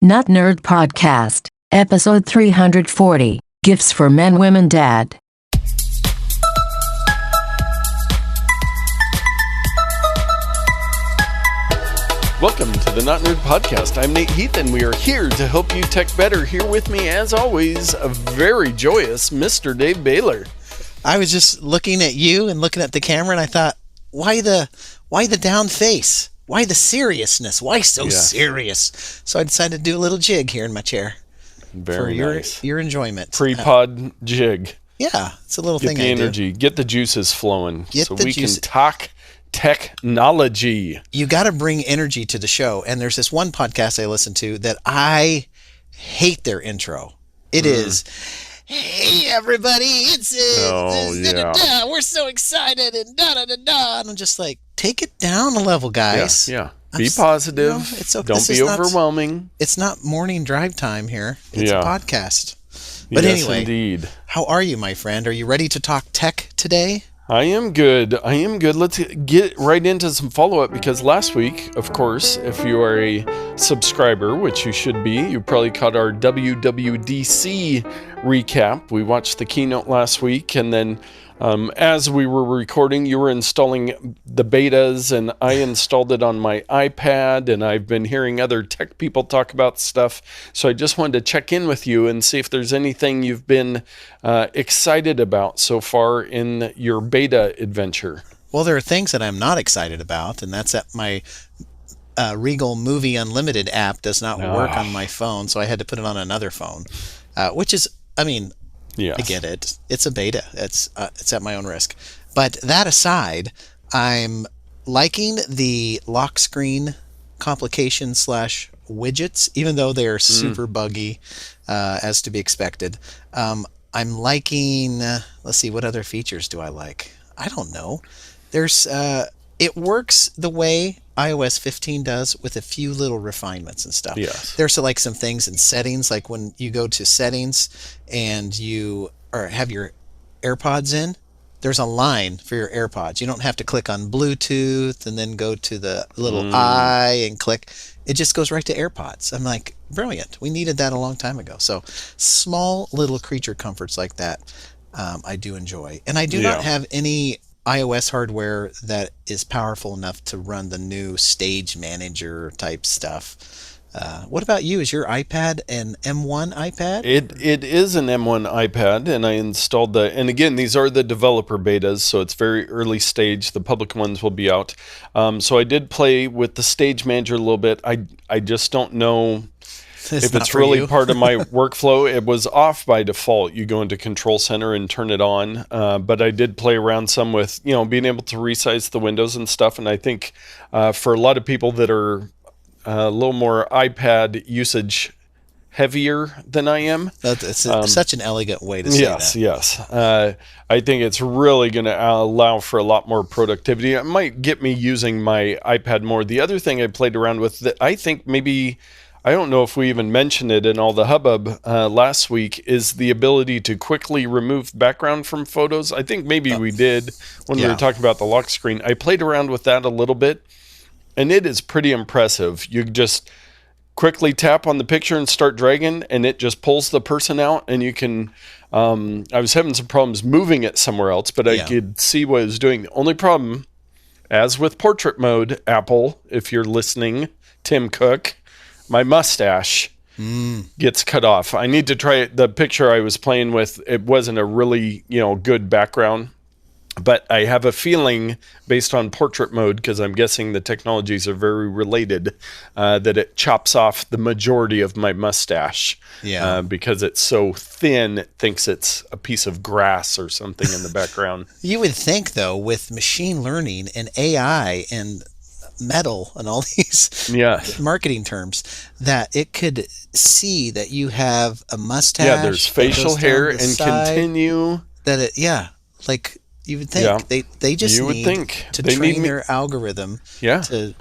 Not Nerd Podcast, episode 340, Gifts for Men, Women, Dad. Welcome to the Not Nerd Podcast. I'm Nate Heath, and we are here to help you tech better. Here with me, as always, a very joyous Mr. Dave Baylor. I was just looking at you and looking at the camera, and I thought, why the down face? Why the seriousness? Why so serious? So I decided to do a little jig here in my chair. Very nice. For your enjoyment. Pre-pod jig. Yeah, it's a little Get thing the I energy. do. Get the juices flowing so we juice. can talk technology. You got to bring energy to the show. And there's this one podcast I listen to that I hate their intro. It is, hey, everybody, we're so excited, and da-da-da-da. And I'm just like, take it down a level, guys. Yeah. Be positive. It's okay. Don't be overwhelming. It's not morning drive time here. It's a podcast. But yes, anyway, indeed. How are you, my friend? Are you ready to talk tech today? I am good. Let's get right into some follow-up, because last week, of course, if you are a subscriber, which you should be, you probably caught our WWDC recap. We watched the keynote last week, and then as we were recording, you were installing the betas, and I installed it on my iPad, and I've been hearing other tech people talk about stuff. So I just wanted to check in with you and see if there's anything you've been excited about so far in your beta adventure. Well, there are things that I'm not excited about, and that's that my Regal Movie Unlimited app does not work on my phone, so I had to put it on another phone, which is, yes. I get it. It's a beta. It's at my own risk. But that aside, I'm liking the lock screen complication / widgets, even though they are super buggy, as to be expected. I'm liking, let's see, what other features do I like? I don't know. There's, it works the way iOS 15 does, with a few little refinements and stuff. Yes. There's like some things in settings, like when you go to settings and you have your AirPods in, there's a line for your AirPods. You don't have to click on Bluetooth and then go to the little eye and click. It just goes right to AirPods. I'm like, brilliant. We needed that a long time ago. So small little creature comforts like that, I do enjoy. And I do not have any iOS hardware that is powerful enough to run the new Stage Manager type stuff. What about you? Is your iPad an M1 iPad? It is an M1 iPad, and I installed and again, these are the developer betas, so it's very early stage. The public ones will be out. So I did play with the Stage Manager a little bit. I just don't know if it's really part of my workflow. It was off by default. You go into Control Center and turn it on. But I did play around some with, being able to resize the windows and stuff. And I think for a lot of people that are a little more iPad usage heavier than I am. That's such an elegant way to say that. Yes. I think it's really going to allow for a lot more productivity. It might get me using my iPad more. The other thing I played around with that I think maybe, I don't know if we even mentioned it in all the hubbub last week, is the ability to quickly remove background from photos. I think maybe we did when we were talking about the lock screen. I played around with that a little bit, and it is pretty impressive. You just quickly tap on the picture and start dragging, and it just pulls the person out, and you can... I was having some problems moving it somewhere else, but I could see what it was doing. The only problem, as with portrait mode, Apple, if you're listening, Tim Cook, my mustache gets cut off. I need to try it. The picture I was playing with, it wasn't a really, good background. But I have a feeling, based on portrait mode, because I'm guessing the technologies are very related, that it chops off the majority of my mustache. Yeah. Because it's so thin, it thinks it's a piece of grass or something in the background. You would think, though, with machine learning and AI and metal and all these marketing terms, that it could see that you have a mustache. Yeah, there's facial hair and continue. That it, you would think they just need to train their algorithm to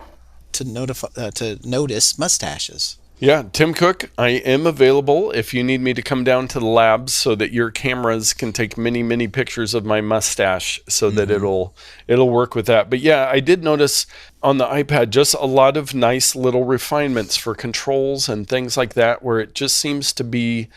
notice mustaches. Yeah, Tim Cook, I am available if you need me to come down to the labs so that your cameras can take many, many pictures of my mustache so that it'll work with that. But yeah, I did notice on the iPad, just a lot of nice little refinements for controls and things like that, where it just seems to be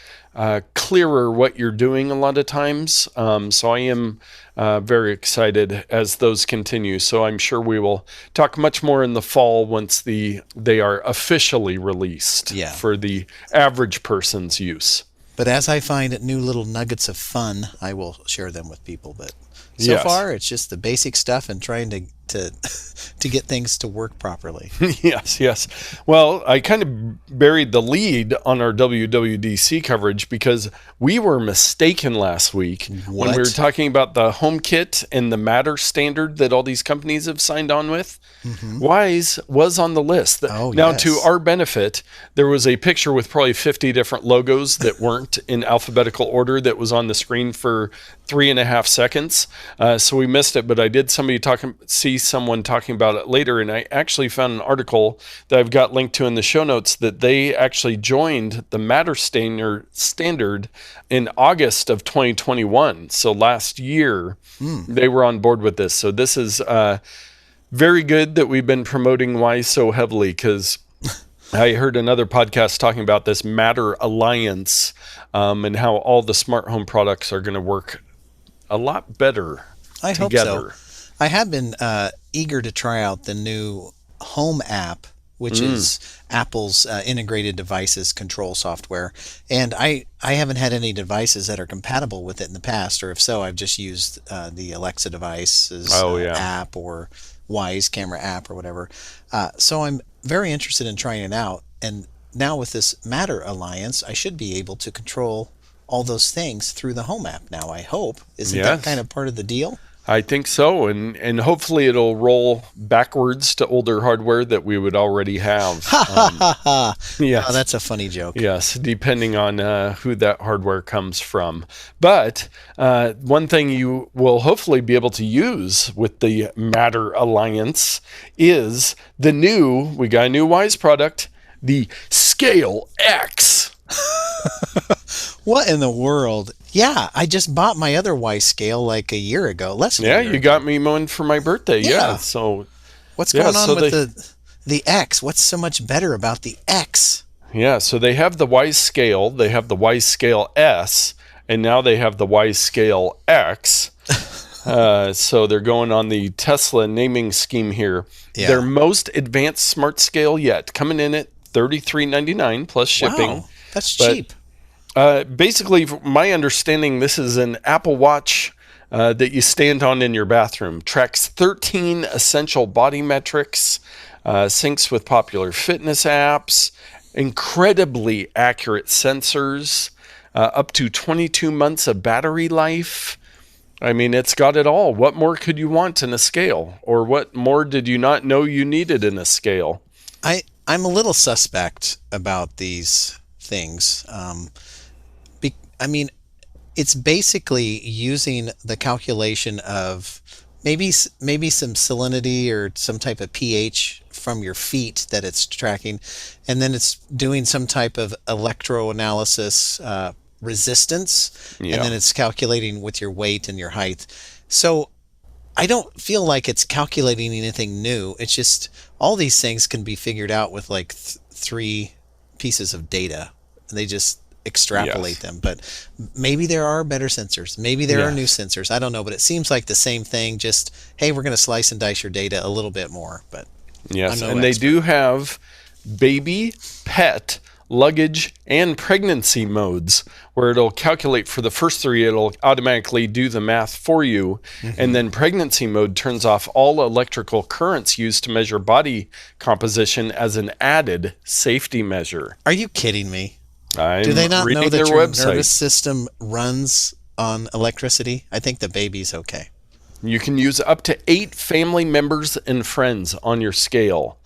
clearer what you're doing a lot of times. So I am very excited as those continue. So I'm sure we will talk much more in the fall once they are officially released for the average person's use. But as I find new little nuggets of fun, I will share them with people. But so far, it's just the basic stuff and trying to get things to work properly. Yes. Well, I kind of buried the lead on our WWDC coverage because we were mistaken last week when we were talking about the HomeKit and the Matter standard that all these companies have signed on with. Wyze was on the list. Now, to our benefit, there was a picture with probably 50 different logos that weren't in alphabetical order that was on the screen for 3.5 seconds. So we missed it, but I did see someone talking about it later, and I actually found an article that I've got linked to in the show notes that they actually joined the Matter standard in August of 2021. So last year, they were on board with this. So this is very good that we've been promoting Wyze so heavily, because I heard another podcast talking about this Matter Alliance and how all the smart home products are going to work a lot better together. Hope so. I have been eager to try out the new Home app, which is Apple's integrated devices control software. And I haven't had any devices that are compatible with it in the past, or if so, I've just used the Alexa devices app or Wyze camera app or whatever. So I'm very interested in trying it out. And now with this Matter Alliance, I should be able to control all those things through the Home app now, I hope. Isn't that kind of part of the deal? I think so, and hopefully it'll roll backwards to older hardware that we would already have. Yes. Oh, that's a funny joke. Yes, depending on who that hardware comes from. But one thing you will hopefully be able to use with the Matter Alliance is we got a new Wyze product, the Scale X. What in the world? Yeah, I just bought my other Wyze scale like a year ago. You got me one for my birthday. Yeah. So what's going on with the X? What's so much better about the X? Yeah, so they have the Wyze Scale, they have the Wyze Scale S, and now they have the Wyze Scale X. So they're going on the Tesla naming scheme here. Yeah. Their most advanced smart scale yet, coming in at $33.99 plus shipping. Wow, that's cheap. Basically, my understanding, this is an Apple Watch that you stand on in your bathroom. Tracks 13 essential body metrics, syncs with popular fitness apps, incredibly accurate sensors, up to 22 months of battery life. I mean, it's got it all. What more could you want in a scale? Or what more did you not know you needed in a scale? I'm a little suspect about these things. I mean, it's basically using the calculation of maybe some salinity or some type of pH from your feet that it's tracking, and then it's doing some type of electroanalysis resistance, and then it's calculating with your weight and your height. So I don't feel like it's calculating anything new. It's just all these things can be figured out with like 3 pieces of data. They just extrapolate them. But maybe there are better sensors. Maybe there are new sensors. I don't know, but it seems like the same thing. Just, hey, we're going to slice and dice your data a little bit more. But yes, and they do have baby, pet, luggage, and pregnancy modes where it'll calculate for the first 3. It'll automatically do the math for you. And then pregnancy mode turns off all electrical currents used to measure body composition as an added safety measure. Are you kidding me? Do they not know that your nervous system runs on electricity? I think the baby's okay. You can use up to 8 family members and friends on your scale.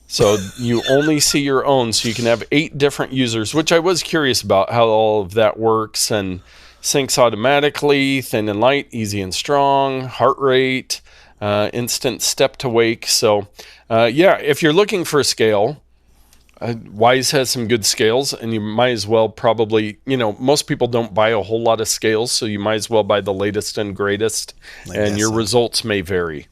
So you only see your own, so you can have 8 different users, which I was curious about how all of that works, and syncs automatically, thin and light, easy and strong, heart rate, instant step to wake. So if you're looking for a scale, Wyze has some good scales, and you might as well probably, most people don't buy a whole lot of scales, so you might as well buy the latest and greatest, and your results may vary.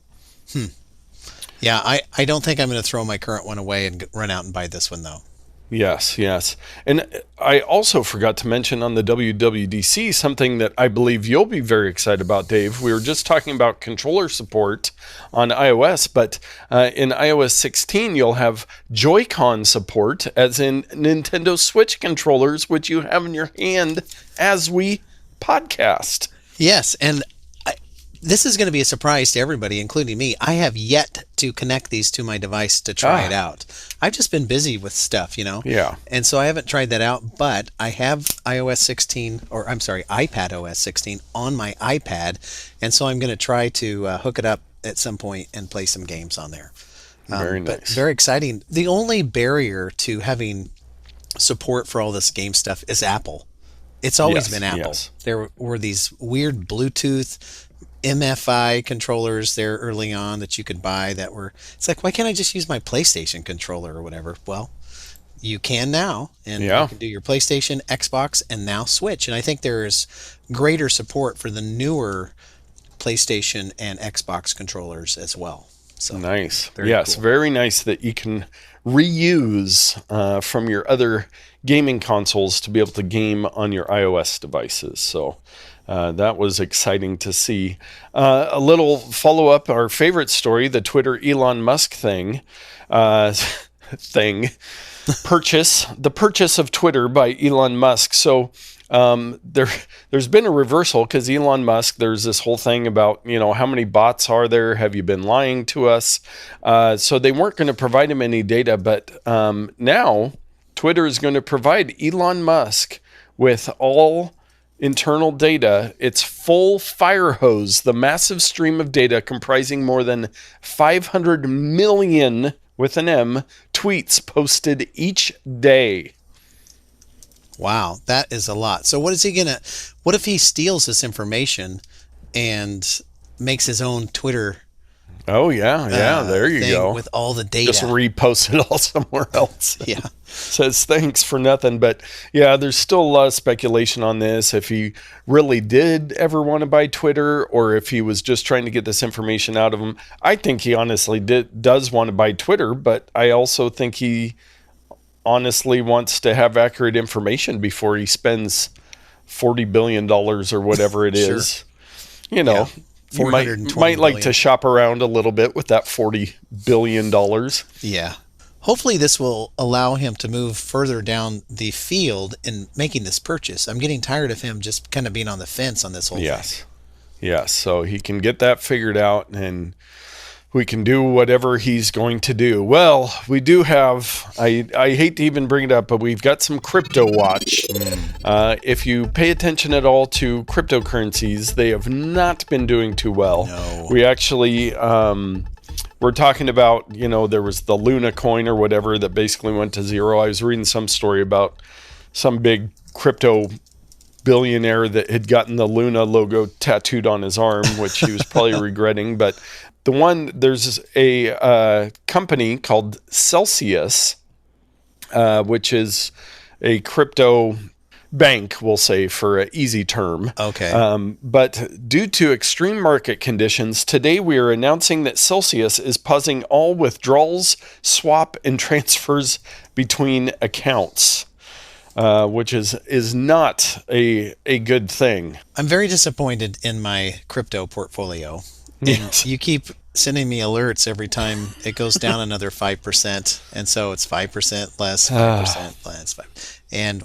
Yeah, I don't think I'm going to throw my current one away and run out and buy this one, though. Yes, yes. And I also forgot to mention on the WWDC something that I believe you'll be very excited about, Dave. We were just talking about controller support on iOS, but in iOS 16, you'll have Joy-Con support, as in Nintendo Switch controllers, which you have in your hand as we podcast. Yes, and this is going to be a surprise to everybody, including me. I have yet to connect these to my device to try it out. I've just been busy with stuff, Yeah. And so I haven't tried that out, but I have iPad OS 16 on my iPad, and so I'm going to try to hook it up at some point and play some games on there. Very nice. But very exciting. The only barrier to having support for all this game stuff is Apple. It's always been Apple. Yes. There were these weird Bluetooth MFI controllers there early on that you could buy that were, it's like, why can't I just use my PlayStation controller or whatever? Well, you can now, and you can do your PlayStation, Xbox, and now Switch. And I think there's greater support for the newer PlayStation and Xbox controllers as well. So nice. Cool. Very nice that you can reuse from your other gaming consoles to be able to game on your iOS devices. So that was exciting to see. A little follow-up, our favorite story, the Twitter Elon Musk the purchase of Twitter by Elon Musk. So there's been a reversal because Elon Musk, there's this whole thing about, how many bots are there? Have you been lying to us? So they weren't going to provide him any data, but now Twitter is going to provide Elon Musk with all internal data. It's full fire hose, the massive stream of data comprising more than 500 million, with an M, tweets posted each day. Wow, that is a lot. So what if he steals this information and makes his own Twitter? Oh, yeah, there you go. With all the data. Just repost it all somewhere else. Yeah. Says thanks for nothing. But yeah, there's still a lot of speculation on this. If he really did ever want to buy Twitter, or if he was just trying to get this information out of him. I think he honestly does want to buy Twitter, but I also think he honestly wants to have accurate information before he spends $40 billion or whatever it is. Yeah. You might like to shop around a little bit with that $40 billion. Yeah. Hopefully this will allow him to move further down the field in making this purchase. I'm getting tired of him just kind of being on the fence on this whole thing. Yes. So he can get that figured out, and we can do whatever he's going to do. Well, we do have, I hate to even bring it up, but we've got some Cryptowatch. If you pay attention at all to cryptocurrencies, they have not been doing too well. No. We actually, we're talking about, there was the Luna coin or whatever that basically went to zero. I was reading some story about some big crypto billionaire that had gotten the Luna logo tattooed on his arm, which he was probably regretting. But there's a company called Celsius, which is a crypto bank, we'll say, for an easy term. Okay. But due to extreme market conditions, today we are announcing that Celsius is pausing all withdrawals, swap, and transfers between accounts, which is not a good thing. I'm very disappointed in my crypto portfolio. Yes. And you keep sending me alerts every time it goes down another 5%. And so it's 5% less, 5% less. And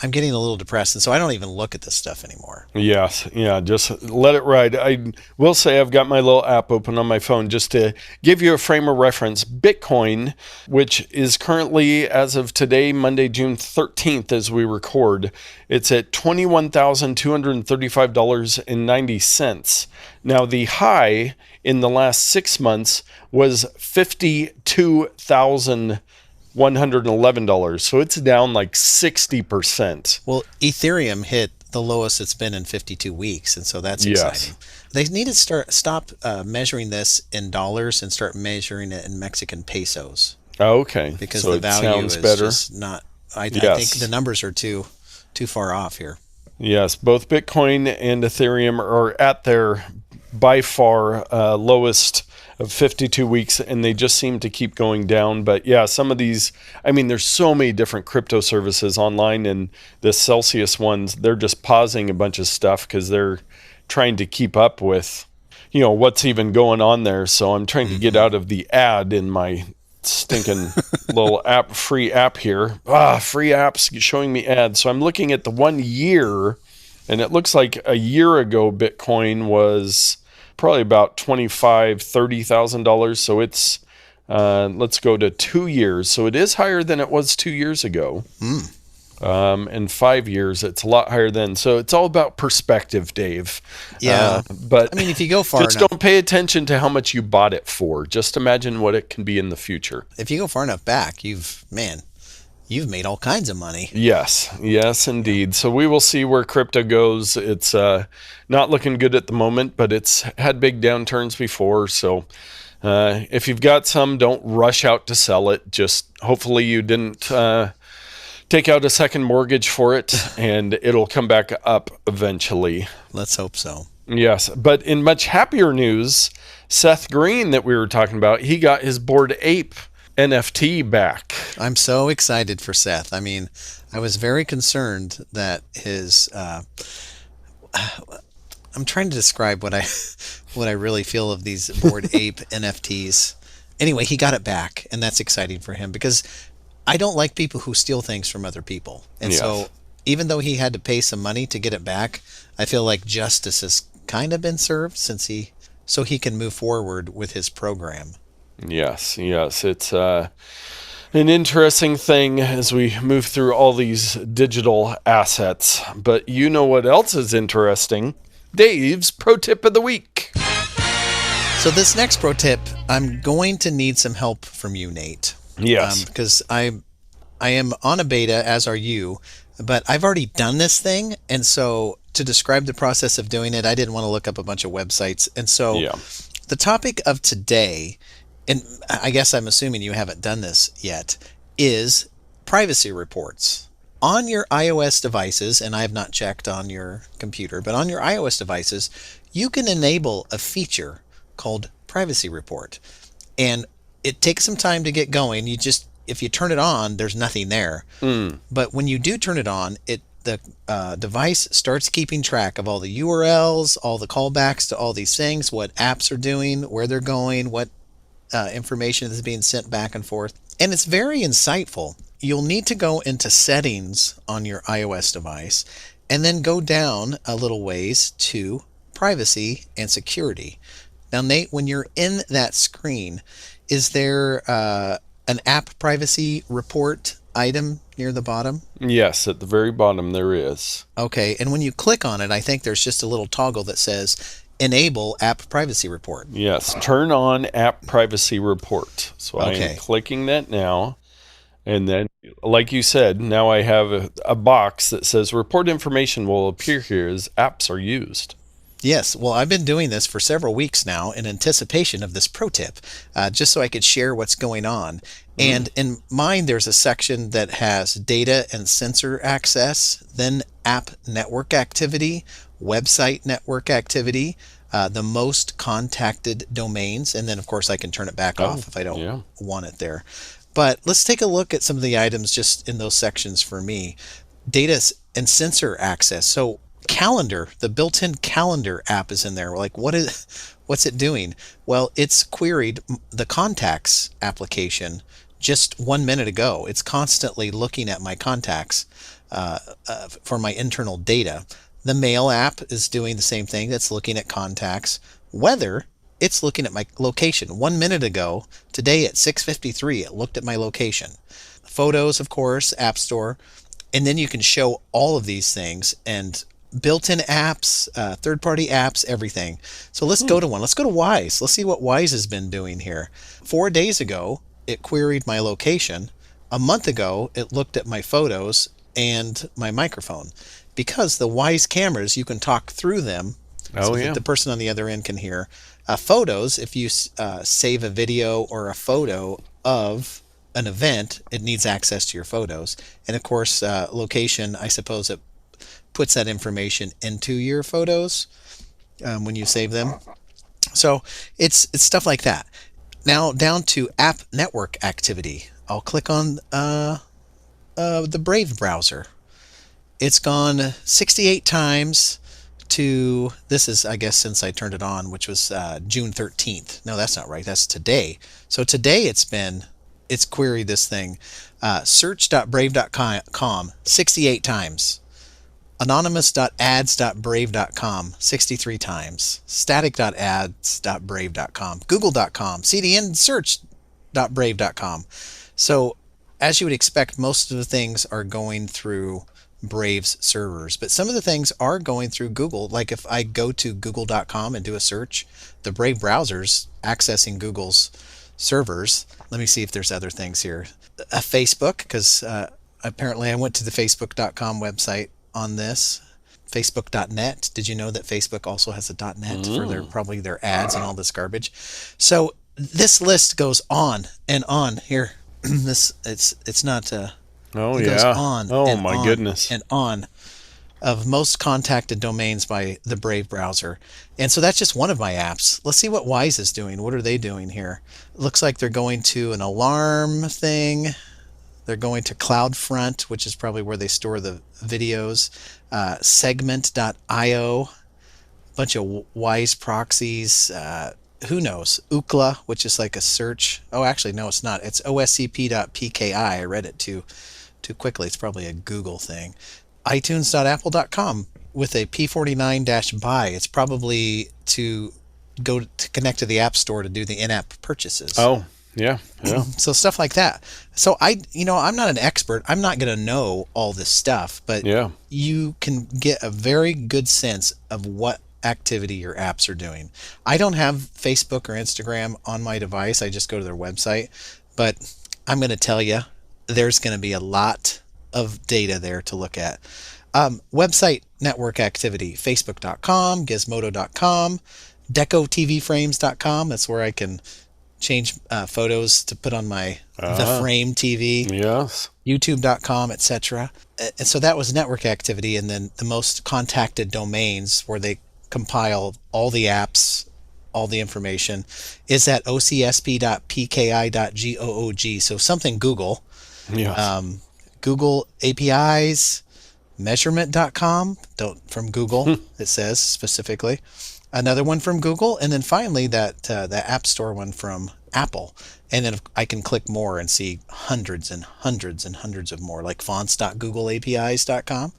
I'm getting a little depressed. And so I don't even look at this stuff anymore. Yes. Yeah. Just let it ride. I will say I've got my little app open on my phone just to give you a frame of reference. Bitcoin, which is currently, as of today, Monday, June 13th, as we record, it's at $21,235.90. Now, the high in the last 6 months was $52,111. So it's down like 60%. Well, Ethereum hit the lowest it's been in 52 weeks. And so that's exciting. They need to stop measuring this in dollars and start measuring it in Mexican pesos. Okay. Because so the value is better. just not, I think the numbers are too far off here. Yes, both Bitcoin and Ethereum are at their by far lowest of 52 weeks, and they just seem to keep going down. But yeah, some of these, I mean, there's so many different crypto services online, and the Celsius ones, they're just pausing a bunch of stuff because they're trying to keep up with, what's even going on there. So I'm trying to get out of the ad in my stinking little free app here. Free apps showing me ads. So I'm looking at the 1 year, and it looks like a year ago Bitcoin was probably about $25,000-$30,000. So it's let's go to 2 years. So it is higher than it was 2 years ago. And 5 years, it's a lot higher than. So it's all about perspective, Dave. Yeah. But I mean, if you go far just enough, don't pay attention to how much you bought it for. Just imagine what it can be in the future. if you go far enough back, you've made all kinds of money. Yes, indeed. So we will see where crypto goes. It's not looking good at the moment, but it's had big downturns before. So if you've got some, don't rush out to sell it. Just hopefully you didn't take out a second mortgage for it, and it'll come back up eventually. Let's hope so. Yes, but in much happier news, Seth Green that we were talking about, he got his Bored Ape NFT back. I'm so excited for Seth. I mean, I was very concerned that his I'm trying to describe what I really feel of these Bored Ape NFTs. Anyway, he got it back, and that's exciting for him because I don't like people who steal things from other people. And so even though he had to pay some money to get it back, I feel like justice has kind of been served so he can move forward with his program. Yes. It's an interesting thing as we move through all these digital assets. But you know what else is interesting? Dave's Pro Tip of the Week. So this next pro tip, I'm going to need some help from you, Nate. Yes. Because I am on a beta, as are you, but I've already done this thing. And so to describe the process of doing it, I didn't want to look up a bunch of websites. And so the topic of today, and I guess I'm assuming you haven't done this yet, is privacy reports. On your iOS devices, and I have not checked on your computer, but on your iOS devices, you can enable a feature called Privacy Report. And it takes some time to get going. If you turn it on, there's nothing there. But when you do turn it on, the device starts keeping track of all the URLs, all the callbacks to all these things, what apps are doing, where they're going, what information is being sent back and forth. And it's very insightful. You'll need to go into settings on your iOS device and then go down a little ways to privacy and security. Now, Nate, when you're in that screen, is there an app privacy report item near the bottom? Yes, at the very bottom there is. Okay, and when you click on it, I think there's just a little toggle that says Enable App Privacy Report. Yes, turn on App Privacy Report. So I am clicking that now. And then, like you said, now I have a box that says report information will appear here as apps are used. Yes, well, I've been doing this for several weeks now in anticipation of this pro tip, just so I could share what's going on. And in mine, there's a section that has data and sensor access, then app network activity, website network activity, the most contacted domains, and then, of course, I can turn it back off if I don't want it there. But let's take a look at some of the items just in those sections for me. Data and sensor access. So calendar, the built-in calendar app is in there. Like, what's it doing? Well, it's queried the contacts application just 1 minute ago. It's constantly looking at my contacts for my internal data. The mail app is doing the same thing. That's looking at contacts. Weather, it's looking at my location. 1 minute ago, today at 6:53, it looked at my location. Photos, of course, App Store. And then you can show all of these things and built-in apps, third-party apps, everything. So let's go to one. Let's go to Wyze. Let's see what Wyze has been doing here. 4 days ago, it queried my location. A month ago, it looked at my photos and my microphone. Because the Wyze cameras, you can talk through them so that the person on the other end can hear. Photos, if you save a video or a photo of an event, it needs access to your photos. And of course, location, I suppose it puts that information into your photos when you save them. So it's stuff like that. Now down to app network activity. I'll click on the Brave browser. It's gone 68 times to, this is, I guess, since I turned it on, which was June 13th. No, that's not right. That's today. So today it's queried this thing, search.brave.com 68 times. Anonymous.ads.brave.com 63 times. Static.ads.brave.com. Google.com. CDN search.brave.com. So as you would expect, most of the things are going through Brave's servers, but some of the things are going through Google. Like if I go to google.com and do a search, the Brave browser's accessing Google's servers. Let me see if there's other things here. Facebook, because apparently I went to the facebook.com website on this. Facebook.net. Did you know that Facebook also has a .net for probably their ads and all this garbage? So this list goes on and on here. It's not Oh, it yeah. goes on and my on goodness. and on of most contacted domains by the Brave browser. And so that's just one of my apps. Let's see what Wyze is doing. What are they doing here? It looks like they're going to an alarm thing. They're going to CloudFront, which is probably where they store the videos. Segment.io, a bunch of Wyze proxies. Who knows? Ookla, which is like a search. Oh, actually, no, it's not. It's oscp.pki. I read it too quickly. It's probably a Google thing. iTunes.apple.com with a P49-buy. It's probably to go to connect to the App Store to do the in-app purchases. Oh, yeah. So stuff like that. So I'm not an expert. I'm not going to know all this stuff, but you can get a very good sense of what activity your apps are doing. I don't have Facebook or Instagram on my device. I just go to their website, but I'm going to tell you, there's going to be a lot of data there to look at. Website network activity, facebook.com, gizmodo.com, decotvframes.com. That's where I can change photos to put on my The Frame TV. Yes. YouTube.com, etc. And so that was network activity. And then the most contacted domains where they compile all the apps, all the information, is at ocsp.pki.goog. So something Google. Yes. Google APIs, measurement.com, from Google, it says specifically. Another one from Google, and then finally that App Store one from Apple. And then I can click more and see hundreds and hundreds and hundreds of more, like fonts.googleapis.com.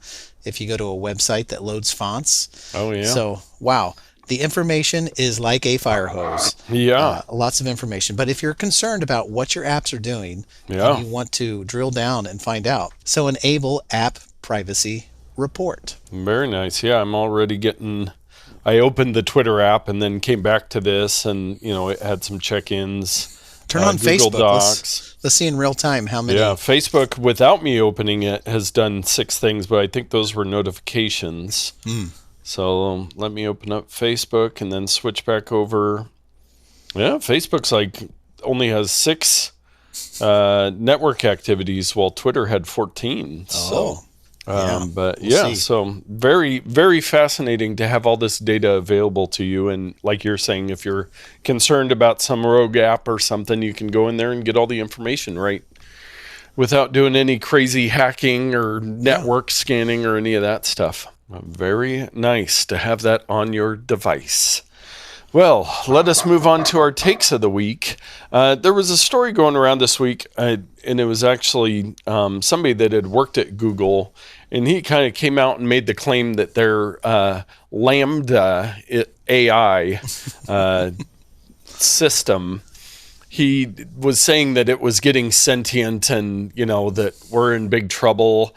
If you go to a website that loads fonts. Oh, yeah. So, wow. The information is like a fire hose. Yeah. Lots of information. But if you're concerned about what your apps are doing, and you want to drill down and find out, so enable App Privacy Report. Very nice. Yeah, I'm already getting... I opened the Twitter app and then came back to this, and it had some check-ins. Turn on Google Facebook. Docs. Let's see in real time how many. Yeah, Facebook, without me opening it, has done 6 things, but I think those were notifications. So let me open up Facebook and then switch back over. Yeah, Facebook's only has 6 network activities, while Twitter had 14. So. So very, very fascinating to have all this data available to you. And like you're saying, if you're concerned about some rogue app or something, you can go in there and get all the information right without doing any crazy hacking or network scanning or any of that stuff. Very nice to have that on your device. Well, let us move on to our takes of the week. There was a story going around this week, and it was actually somebody that had worked at Google, and he kind of came out and made the claim that their LaMDA AI system, he was saying that it was getting sentient and, that we're in big trouble.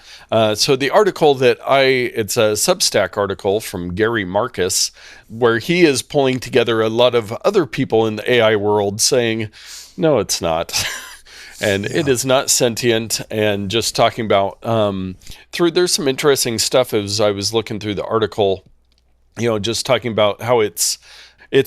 So the article it's a Substack article from Gary Marcus, where he is pulling together a lot of other people in the AI world saying, no, it's not. And it is not sentient, and just talking about, there's some interesting stuff as I was looking through the article, just talking about how it's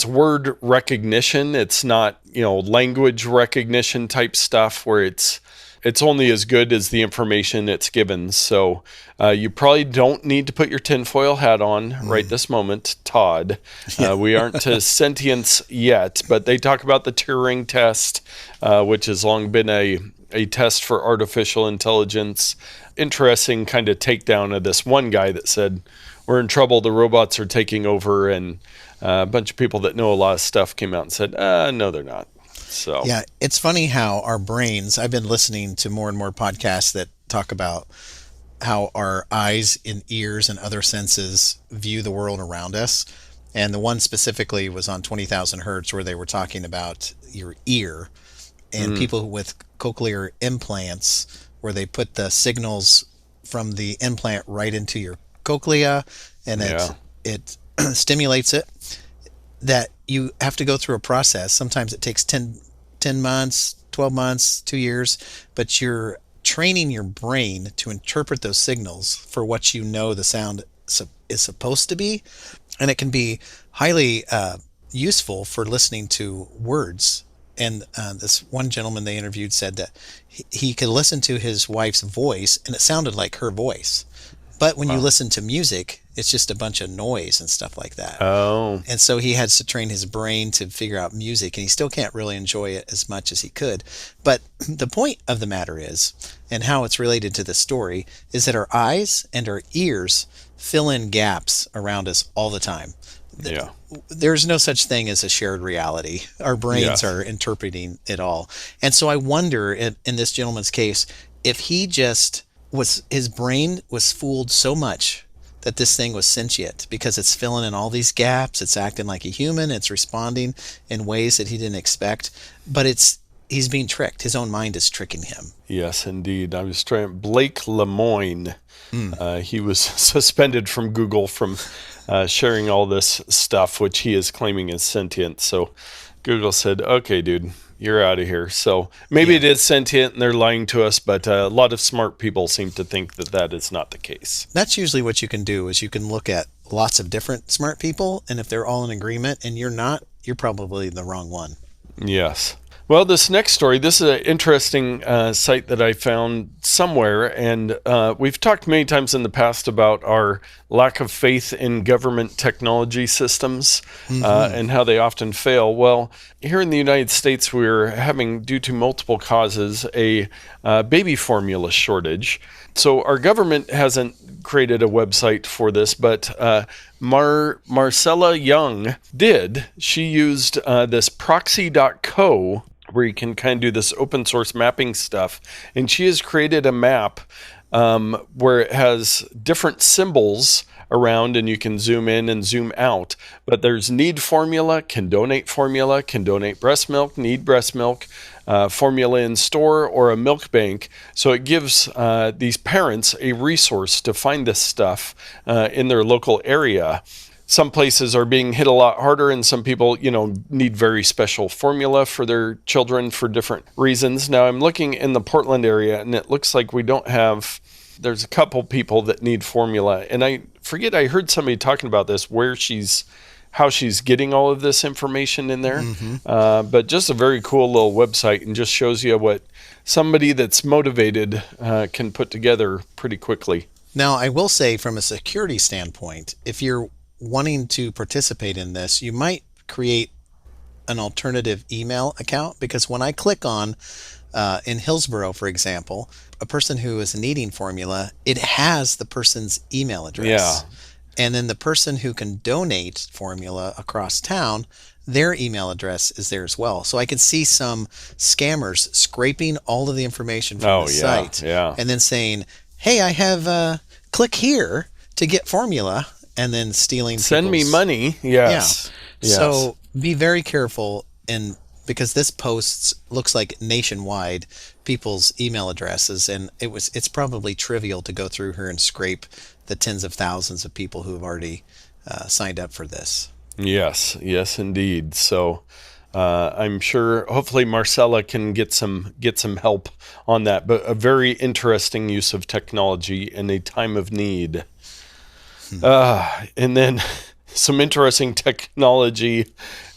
word recognition. It's not, language recognition type stuff where it's it's only as good as the information it's given. So you probably don't need to put your tinfoil hat on right this moment, Todd. We aren't to sentience yet, but they talk about the Turing test, which has long been a test for artificial intelligence. Interesting kind of takedown of this one guy that said, we're in trouble, the robots are taking over, and a bunch of people that know a lot of stuff came out and said, no, they're not. So yeah, it's funny how our brains, I've been listening to more and more podcasts that talk about how our eyes and ears and other senses view the world around us. And the one specifically was on 20,000 hertz, where they were talking about your ear and people with cochlear implants, where they put the signals from the implant right into your cochlea, and it stimulates it, that you have to go through a process. Sometimes it takes 10 months, 12 months, 2 years, but you're training your brain to interpret those signals for what you know the sound is supposed to be. And it can be highly useful for listening to words. And this one gentleman they interviewed said that he could listen to his wife's voice and it sounded like her voice. But when you listen to music, it's just a bunch of noise and stuff like that. Oh. And so he had to train his brain to figure out music, and he still can't really enjoy it as much as he could. But the point of the matter is, and how it's related to the story, is that our eyes and our ears fill in gaps around us all the time. Yeah. There's no such thing as a shared reality. Our brains are interpreting it all. And so I wonder, in this gentleman's case, if he just his brain was fooled so much that this thing was sentient, because it's filling in all these gaps, it's acting like a human, it's responding in ways that he didn't expect, but he's being tricked. His own mind is tricking him. Yes, indeed. I was trying Blake Lemoine. He was suspended from Google from sharing all this stuff, which he is claiming is sentient. So Google said, okay, dude, you're out of here. So maybe it is sentient and they're lying to us, but a lot of smart people seem to think that is not the case. That's usually what you can do, is you can look at lots of different smart people, and if they're all in agreement and you're not, you're probably the wrong one. Yes. Well, this next story, this is an interesting site that I found somewhere, and we've talked many times in the past about our lack of faith in government technology systems and how they often fail. Well, here in the United States, we're having, due to multiple causes, a baby formula shortage. So our government hasn't created a website for this, but Marcella Young did. She used this proxy.co, where you can kind of do this open source mapping stuff. And she has created a map where it has different symbols around, and you can zoom in and zoom out. But there's need formula, can donate breast milk, need breast milk, formula in store, or a milk bank. So it gives these parents a resource to find this stuff in their local area. Some places are being hit a lot harder, and some people, need very special formula for their children for different reasons. Now, I'm looking in the Portland area, and it looks like there's a couple people that need formula. And I forget, I heard somebody talking about this, how she's getting all of this information in there. But just a very cool little website, and just shows you what somebody that's motivated can put together pretty quickly. Now, I will say, from a security standpoint, if you're wanting to participate in this, you might create an alternative email account, because when I click on in Hillsborough, for example, a person who is needing formula, it has the person's email address. And then the person who can donate formula across town, their email address is there as well. So I can see some scammers scraping all of the information from the site and then saying, hey, I have click here to get formula, and then stealing Send me money. Yes. So be very careful, because this looks like nationwide people's email addresses, and it's probably trivial to go through here and scrape the tens of thousands of people who have already signed up for this. Yes, indeed. So I'm sure, hopefully, Marcella can get some help on that. But a very interesting use of technology in a time of need. And then some interesting technology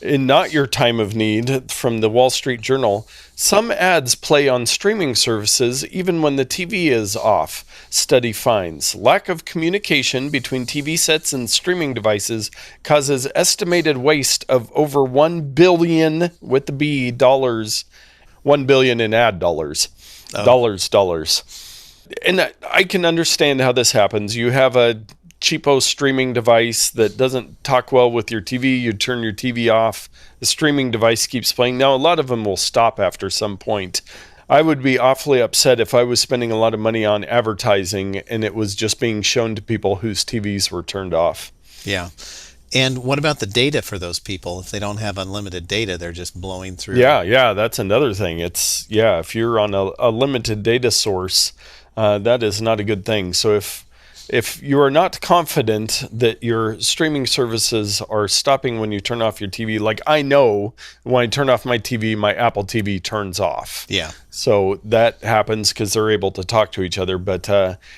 in not your time of need from the Wall Street Journal. Some ads play on streaming services even when the TV is off. Study finds lack of communication between TV sets and streaming devices causes estimated waste of over $1 billion with the B dollars, $1 billion in ad dollars. Dollars. And I can understand how this happens. You have a cheapo streaming device that doesn't talk well with your TV. You turn your TV off. The streaming device keeps playing. Now, a lot of them will stop after some point. I would be awfully upset if I was spending a lot of money on advertising and it was just being shown to people whose TVs were turned off. Yeah. And what about the data for those people? If they don't have unlimited data, they're just blowing through. Yeah, that's another thing. If you're on a limited data source, that is not a good thing. So if you are not confident that your streaming services are stopping when you turn off your TV, like I know when I turn off my TV, my Apple TV turns off. Yeah. So that happens because they're able to talk to each other. But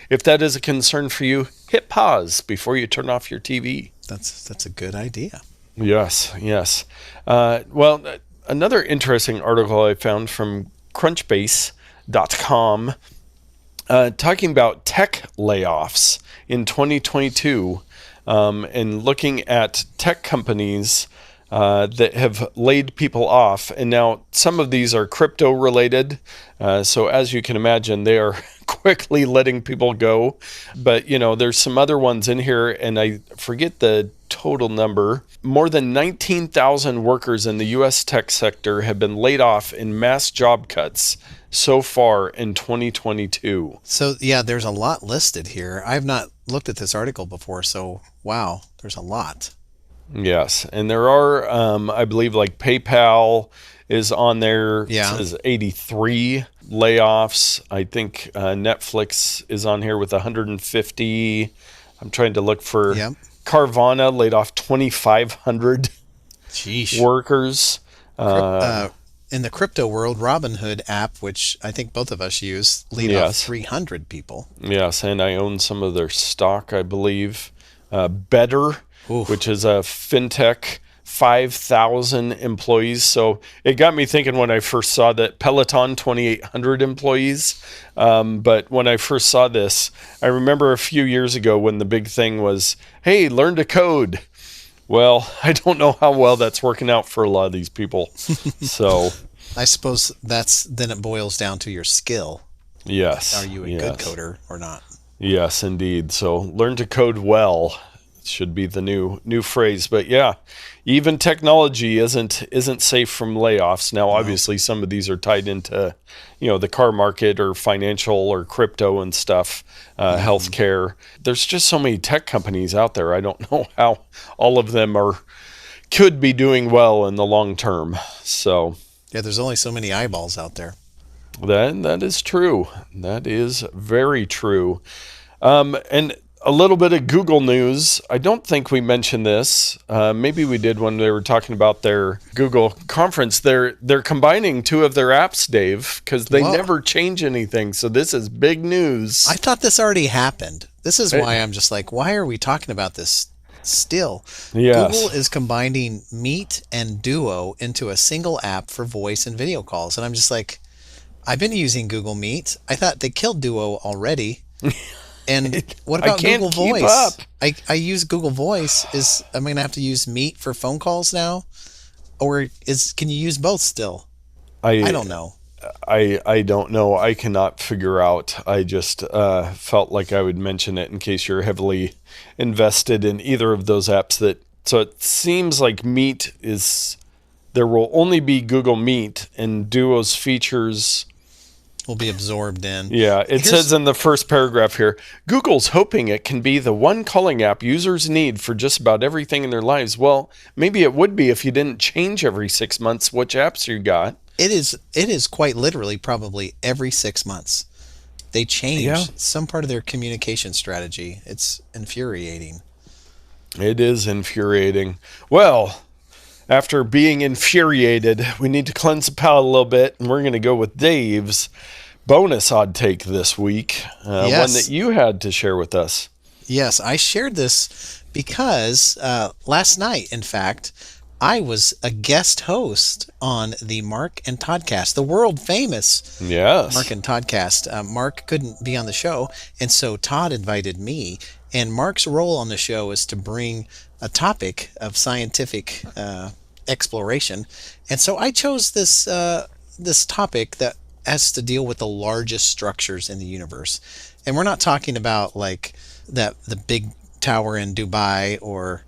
if that is a concern for you, hit pause before you turn off your TV. That's a good idea. Yes. Well, another interesting article I found from crunchbase.com talking about tech layoffs in 2022 and looking at tech companies that have laid people off. And now some of these are crypto related. So as you can imagine, they are quickly letting people go. But, there's some other ones in here, and I forget the total number. More than 19,000 workers in the U.S. tech sector have been laid off in mass job cuts so far in 2022. So, yeah, there's a lot listed here. I've not looked at this article before, so wow, there's a lot. Yes, and there are, I believe, like PayPal is on there. Yeah. It says 83 layoffs. I think Netflix is on here with 150. I'm trying to look for Carvana laid off 2,500 workers. In the crypto world, Robinhood app, which I think both of us use, laid off 300 people. Yes, and I own some of their stock, I believe. Better, which is a fintech, 5,000 employees. So it got me thinking when I first saw that. Peloton, 2,800 employees. But when I first saw this, I remember a few years ago when the big thing was, hey, learn to code. Well, I don't know how well that's working out for a lot of these people. So I suppose then it boils down to your skill. Yes. Are you a good coder or not? Yes, indeed. So learn to code well should be the new phrase. But yeah, even technology isn't safe from layoffs. Now, obviously, some of these are tied into, the car market or financial or crypto and stuff, healthcare. There's just so many tech companies out there. I don't know how all of them could be doing well in the long term. So yeah, there's only so many eyeballs out there. That is true. That is very true. And a little bit of Google news. I don't think we mentioned this. Maybe we did when they were talking about their Google conference. They're combining two of their apps, Dave, because they never change anything. So this is big news. I thought this already happened. This is why I'm just like, why are we talking about this still? Yes. Google is combining Meet and Duo into a single app for voice and video calls. And I'm just like, I've been using Google Meet. I thought they killed Duo already. And what about Google Voice? I use Google Voice. I'm going to have to use Meet for phone calls now? Or can you use both still? I don't know. I don't know. I cannot figure out. I just felt like I would mention it in case you're heavily invested in either of those apps. So it seems like Meet there will only be Google Meet, and Duo's features will be absorbed in. Yeah, it says in the first paragraph here, Google's hoping it can be the one calling app users need for just about everything in their lives. Well, maybe it would be if you didn't change every 6 months which apps you got. It is quite literally probably every 6 months. They change some part of their communication strategy. It's infuriating. It is infuriating. Well, after being infuriated, we need to cleanse the palate a little bit, and we're going to go with Dave's bonus odd take this week, one that you had to share with us. Yes, I shared this because last night, in fact, I was a guest host on the Mark and Toddcast, the world famous Mark and Toddcast. Mark couldn't be on the show, and so Todd invited me. And Mark's role on the show is to bring a topic of scientific exploration. And so I chose this topic that has to deal with the largest structures in the universe. And we're not talking about like the big tower in Dubai or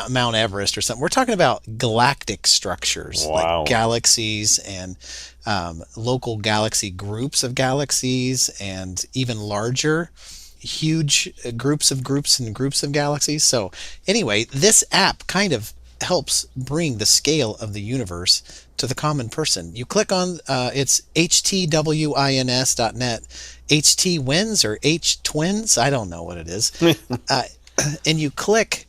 Mount Everest or something. We're talking about galactic structures, like galaxies and local galaxy groups of galaxies, and even larger, huge groups of galaxies. So anyway, this app kind of helps bring the scale of the universe to the common person. You click on it's htwins.net, htwins or htwins, I don't know what it is. And you click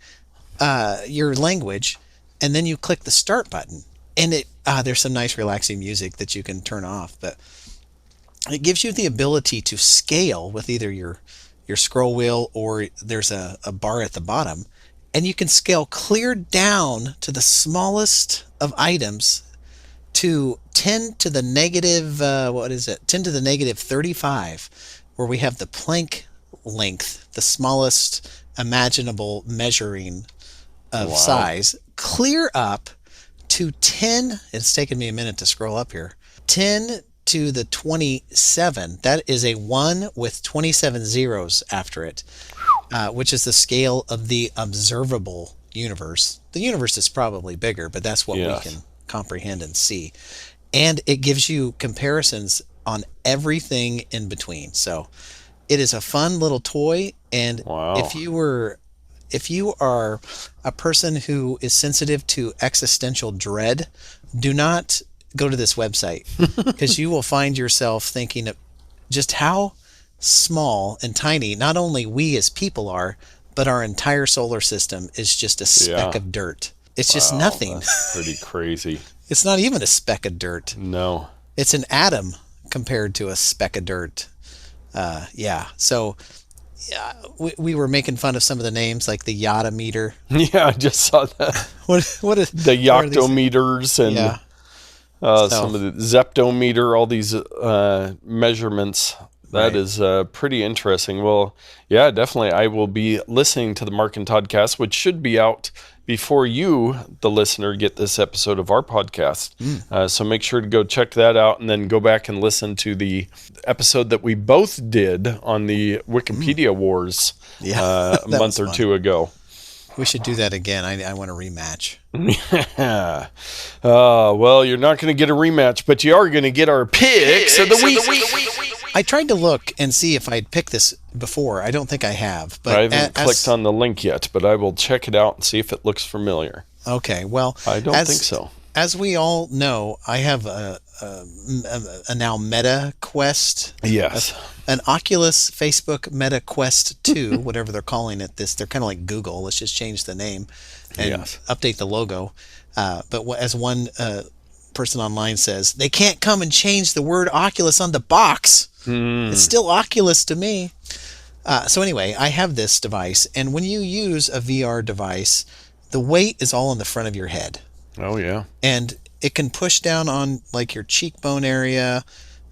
your language, and then you click the start button, and it there's some nice relaxing music that you can turn off, but it gives you the ability to scale with either your scroll wheel, or there's a bar at the bottom, and you can scale clear down to the smallest of items to 10 to the negative 10 to the negative 35, where we have the Planck length, the smallest imaginable measuring of size, clear up to 10. It's taken me a minute to scroll up here. 10 to the 27. That is a 1 with 27 zeros after it, which is the scale of the observable universe. The universe is probably bigger, but that's what we can comprehend and see. And it gives you comparisons on everything in between. So it is a fun little toy. And if you are a person who is sensitive to existential dread, do not go to this website, because you will find yourself thinking of just how small and tiny not only we as people are, but our entire solar system is just a speck of dirt. It's just nothing. That's pretty crazy. It's not even a speck of dirt. No. It's an atom compared to a speck of dirt. So we were making fun of some of the names, like the Yada meter. Yeah, I just saw that. what is the Yoctometers and some of the Zeptometer, all these measurements. That is pretty interesting. Well, yeah, definitely. I will be listening to the Mark and Toddcast, which should be out before you, the listener, get this episode of our podcast. So make sure to go check that out, and then go back and listen to the episode that we both did on the Wikipedia Wars a month or two ago. We should do that again. I want a rematch. Well, you're not going to get a rematch, but you are going to get our picks of the week. I tried to look and see if I'd picked this before. I don't think I have. But I haven't clicked on the link yet, but I will check it out and see if it looks familiar. Okay, well, I don't think so. As we all know, I have a now Meta Quest. Yes. An Oculus Facebook Meta Quest 2, whatever they're calling it. They're kind of like Google. Let's just change the name and update the logo. But as one person online says, they can't come and change the word Oculus on the box. It's still Oculus to me. So anyway, I have this device, and when you use a VR device, the weight is all in the front of your head. Oh, yeah. And it can push down on like your cheekbone area.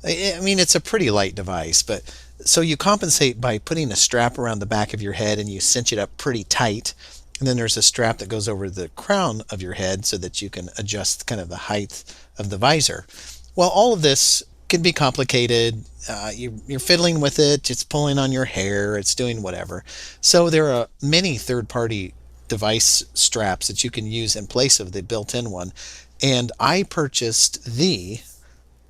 I mean, it's a pretty light device, but so you compensate by putting a strap around the back of your head, and you cinch it up pretty tight. And then there's a strap that goes over the crown of your head so that you can adjust kind of the height of the visor. Well, all of this can be complicated. You're fiddling with it. It's pulling on your hair. It's doing whatever. So there are many third-party device straps that you can use in place of the built-in one. And I purchased the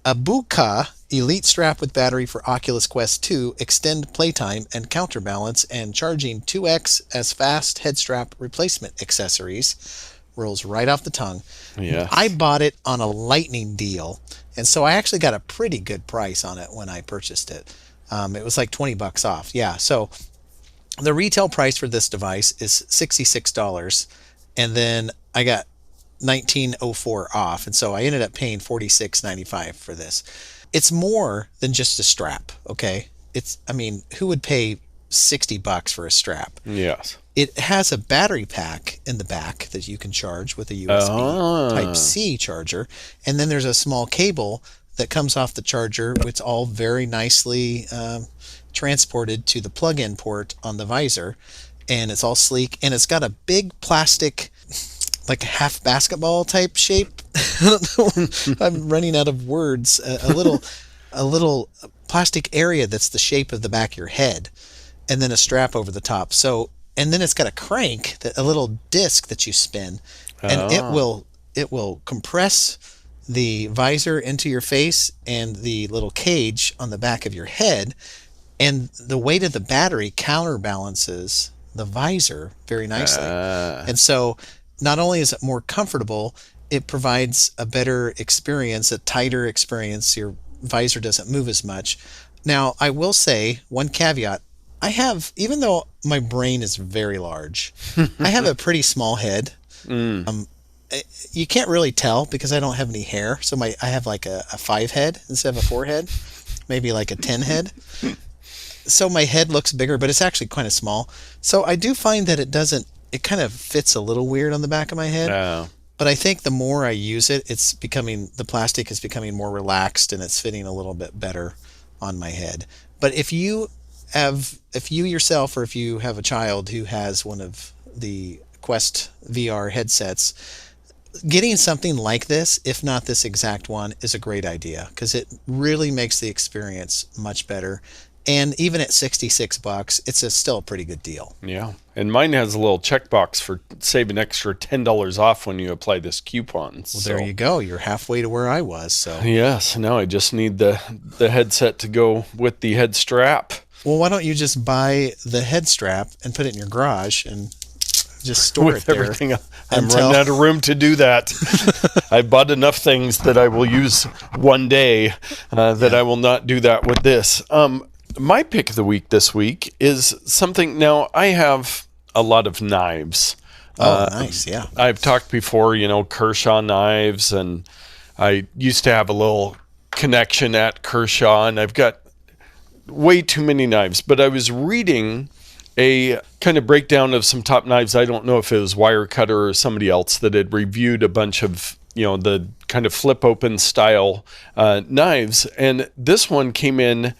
AUBIKA Elite Strap with Battery for Oculus Quest 2, Extend Playtime and Counterbalance and Charging 2X as Fast Head Strap Replacement Accessories. Rolls right off the tongue. Yeah. I bought it on a lightning deal, and so I actually got a pretty good price on it when I purchased it. It was like $20 off. Yeah, so the retail price for this device is $66, and then I got $19.04 off, and so I ended up paying $46.95 for this. It's more than just a strap, okay? I mean, who would pay $60 for a strap. Yes. It has a battery pack in the back that you can charge with a USB Type-C charger. And then there's a small cable that comes off the charger, which all very nicely transported to the plug-in port on the visor. And it's all sleek. And it's got a big plastic, like a half basketball type shape. I'm running out of words. A little plastic area that's the shape of the back of your head. And then a strap over the top. And then it's got a crank, a little disc that you spin, and it will compress the visor into your face and the little cage on the back of your head, and the weight of the battery counterbalances the visor very nicely. And so not only is it more comfortable, it provides a better experience, a tighter experience. Your visor doesn't move as much. Now, I will say one caveat. Even though my brain is very large, I have a pretty small head. You can't really tell because I don't have any hair. So I have like a 5 head instead of a 4 head, maybe like a 10 head. So my head looks bigger, but it's actually kind of small. So I do find that it kind of fits a little weird on the back of my head. But I think the more I use it, the plastic is becoming more relaxed and it's fitting a little bit better on my head. But if you yourself, or if you have a child who has one of the Quest VR headsets, getting something like this, if not this exact one, is a great idea because it really makes the experience much better. And even at $66, it's still a pretty good deal. Yeah. And mine has a little checkbox for save an extra $10 off when you apply this coupon. Well, there you go. You're halfway to where I was. So yes. Now I just need the headset to go with the head strap. Well, why don't you just buy the head strap and put it in your garage and just store it there? Everything I'm running out of room to do that. I bought enough things that I will use one day that I will not do that with this. My pick of the week this week is something. Now, I have a lot of knives. Oh, nice, yeah. I've talked before, Kershaw knives, and I used to have a little connection at Kershaw, and I've got way too many knives. But I was reading a kind of breakdown of some top knives. I don't know if it was Wirecutter or somebody else that had reviewed a bunch of, the kind of flip open style knives. And this one came in.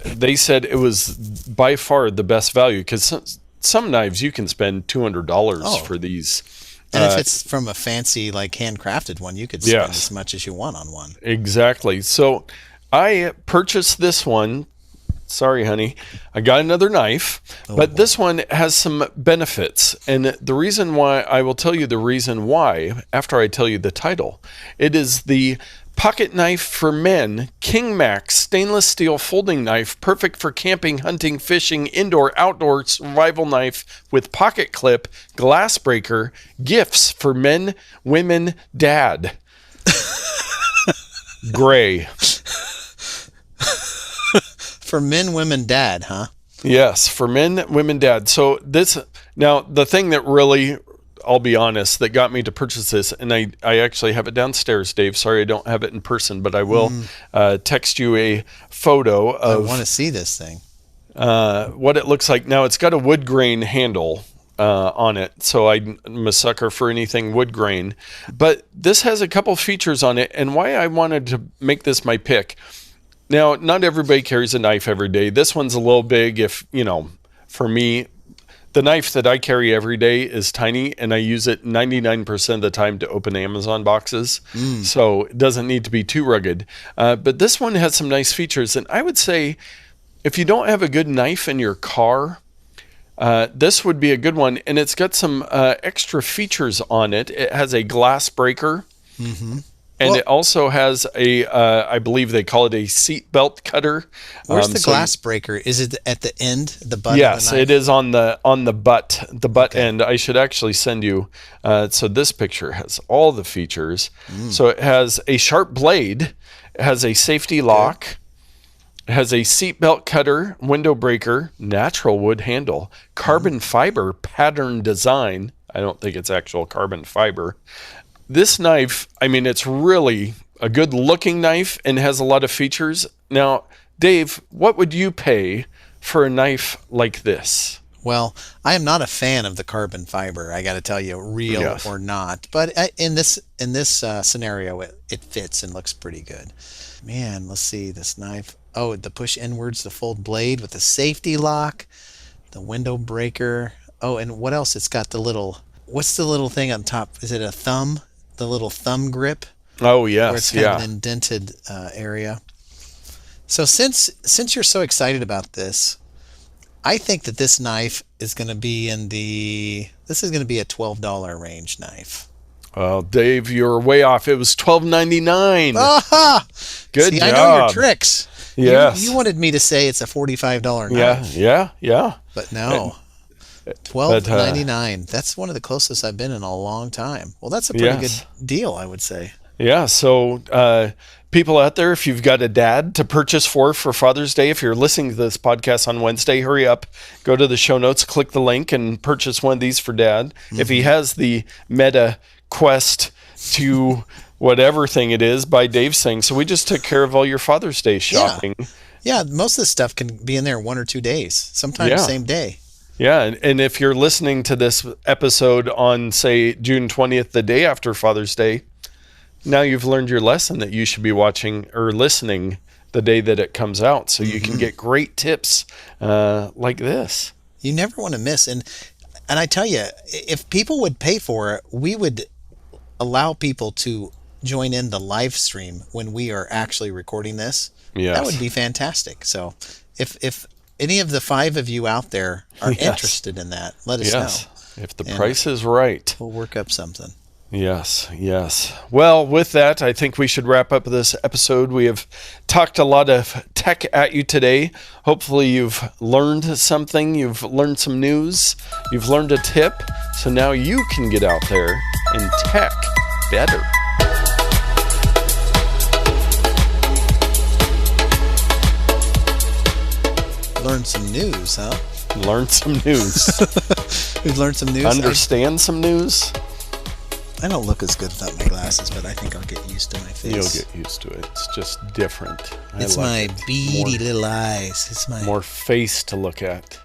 They said it was by far the best value because some knives you can spend $200 for these. And if it's from a fancy, like handcrafted one, you could spend as much as you want on one. Exactly. So I purchased this one. Sorry, honey. I got another knife, but this one has some benefits. And the reason why, I will tell you the reason why after I tell you the title. It is the Pocket Knife for Men KINGMAX stainless steel folding knife, perfect for camping, hunting, fishing, indoor, outdoor survival knife with pocket clip, glass breaker, gifts for men, women, dad. Gray. For men, women, dad, huh? Yes, for men, women, dad. So now the thing that really, I'll be honest, that got me to purchase this, and I actually have it downstairs, Dave. Sorry I don't have it in person, but I will text you a photo of... I want to see this thing. What it looks like. Now, it's got a wood grain handle on it, so I'm a sucker for anything wood grain. But this has a couple features on it, and why I wanted to make this my pick. Now, not everybody carries a knife every day. This one's a little big. For me, the knife that I carry every day is tiny, and I use it 99% of the time to open Amazon boxes. So it doesn't need to be too rugged. But this one has some nice features. And I would say if you don't have a good knife in your car, this would be a good one. And it's got some extra features on it. It has a glass breaker. Mm-hmm. And it also has I believe they call it a seat belt cutter. Where's the glass breaker? Is it at the end, the butt? Yes, of the knife? it is on the butt end. I should actually send you. So this picture has all the features. So it has a sharp blade. It has a safety lock. It has a seat belt cutter, window breaker, natural wood handle, carbon fiber pattern design. I don't think it's actual carbon fiber. This knife, it's really a good looking knife and has a lot of features. Now, Dave, what would you pay for a knife like this? Well, I am not a fan of the carbon fiber. I got to tell you, real or not. But in this scenario, it fits and looks pretty good. Man, let's see this knife. Oh, the push inwards, the fold blade with the safety lock, the window breaker. Oh, and what else? It's got the little. What's the little thing on top? Is it a thumb? The little thumb grip. Oh yes, where it's kind of an indented area. So since you're so excited about this, I think that this knife is going to be this is going to be a $12 range knife. Well, Dave, you're way off. It was $12.99. Aha! Good See, job. I know your tricks. Yes. You wanted me to say it's a $45 knife. Yeah. But no. $12.99. That's one of the closest I've been in a long time. Well, that's a pretty good deal, I would say. Yeah, so people out there, if you've got a dad to purchase for Father's Day, if you're listening to this podcast on Wednesday, hurry up, go to the show notes, click the link, and purchase one of these for dad. Mm-hmm. If he has the Meta Quest 2 whatever thing it is by Dave's thing. So we just took care of all your Father's Day shopping. Yeah, most of the stuff can be in there 1 or 2 days, sometimes same day. Yeah, and if you're listening to this episode on, say, June 20th, the day after Father's Day, now you've learned your lesson that you should be watching or listening the day that it comes out, so you can get great tips like this. You never want to miss. And I tell you, if people would pay for it, we would allow people to join in the live stream when we are actually recording this. Yes. That would be fantastic. So if any of the 5 of you out there are interested in that, let us know. If the price is right. We'll work up something. Yes. Well, with that, I think we should wrap up this episode. We have talked a lot of tech at you today. Hopefully you've learned something. You've learned some news. You've learned a tip. So now you can get out there and tech better. Learn some news, huh? Learn some news. We've learned some news. Understand some news. I don't look as good without my glasses, but I think I'll get used to my face. You'll get used to it. It's just different. It's my beady little eyes. It's my more face to look at.